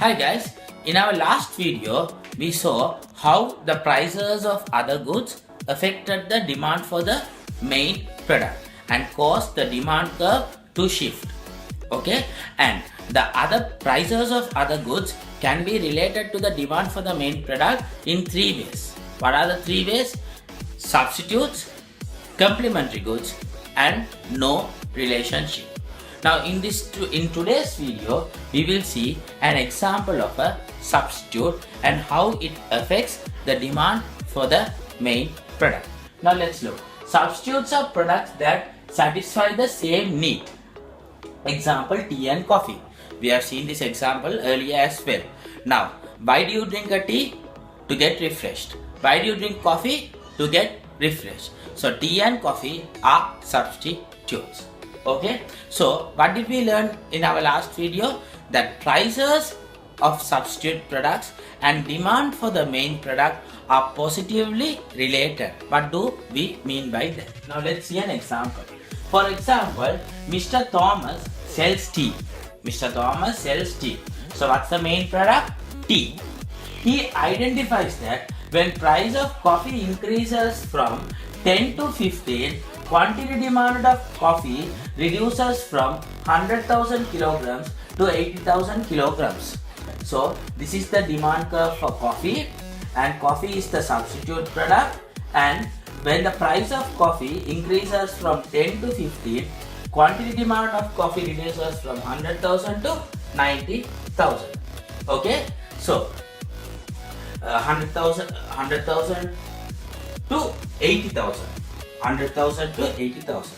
Hi guys, in our last video we saw how the prices of other goods affected the demand for the main product and caused the demand curve to shift. Okay, and the other prices of other goods can be related to the demand for the main product in three ways. What are the three ways? Substitutes, complementary goods and no relationship. Now in today's video we will see an example of a substitute and how it affects the demand for the main product. Now let's look. Substitutes are products that satisfy the same need. Example, tea and coffee. We have seen this example earlier as well. Now, why do you drink a tea? To get refreshed. Why do you drink coffee? To get refreshed. So tea and coffee are substitutes. Okay, so what did we learn in our last video? That prices of substitute products and demand for the main product are positively related. What do we mean by that? Now let's see an example. For example, Mr. Thomas sells tea. Mr. Thomas sells tea. So what's the main product? Tea. He identifies that when price of coffee increases from 10 to 15, quantity demand of coffee reduces from 100,000 kilograms to 80,000 kilograms. So this is the demand curve for coffee, and coffee is the substitute product, and when the price of coffee increases from 10 to 15, quantity demand of coffee reduces from 100,000 to 90,000. Okay, so 100,000 to 80,000. 100,000 to 80,000.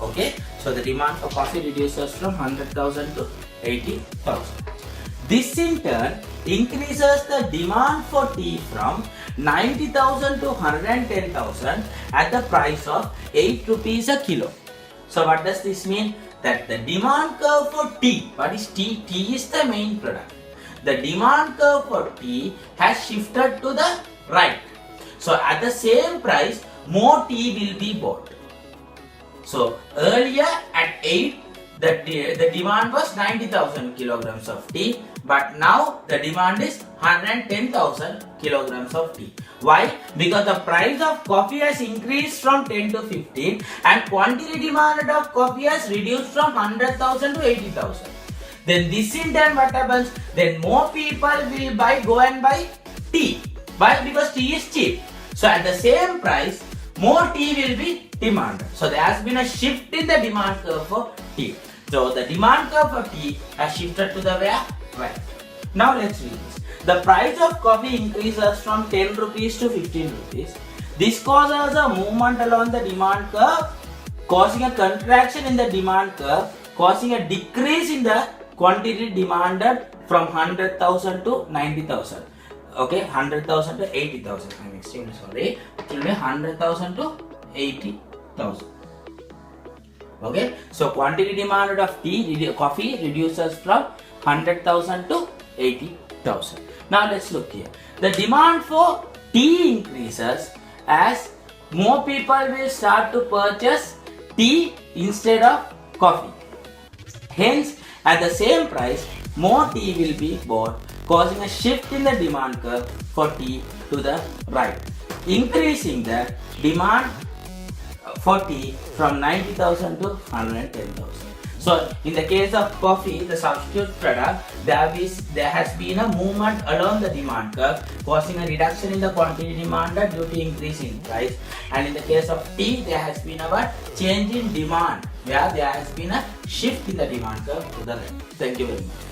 Okay, so the demand for coffee reduces from 100,000 to 80,000. This in turn increases the demand for tea from 90,000 to 110,000 at the price of 8 rupees a kilo. So what does this mean? That the demand curve for tea, what is tea? Tea is the main product. The demand curve for tea has shifted to the right. So at the same price, more tea will be bought. So earlier at 8, the demand was 90,000 kilograms of tea, but now the demand is 110,000 kilograms of tea. Why? Because the price of coffee has increased from 10 to 15 and quantity demand of coffee has reduced from 100,000 to 80,000. Then this in turn what happens? Then more people will go and buy tea. Why? Because tea is cheap. So at the same price, more tea will be demanded. So there has been a shift in the demand curve for tea. So the demand curve for tea has shifted to the where? Right. Now let's read this. The price of coffee increases from 10 rupees to 15 rupees. This causes a movement along the demand curve, causing a contraction in the demand curve, causing a decrease in the quantity demanded from 100,000 to 90,000. Okay, 100,000 to 80,000. I'm extremely sorry. It will be 100,000 to 80,000. Okay, so quantity demanded of coffee reduces from 100,000 to 80,000. Now let's look here. The demand for tea increases as more people will start to purchase tea instead of coffee. Hence, at the same price, more tea will be bought, causing a shift in the demand curve for tea to the right, increasing the demand for tea from 90,000 to 110,000. So in the case of coffee, the substitute product, there has been a movement along the demand curve, causing a reduction in the quantity demanded due to increase in price. And in the case of tea, there has been a change in demand, where there has been a shift in the demand curve to the right. Thank you very much.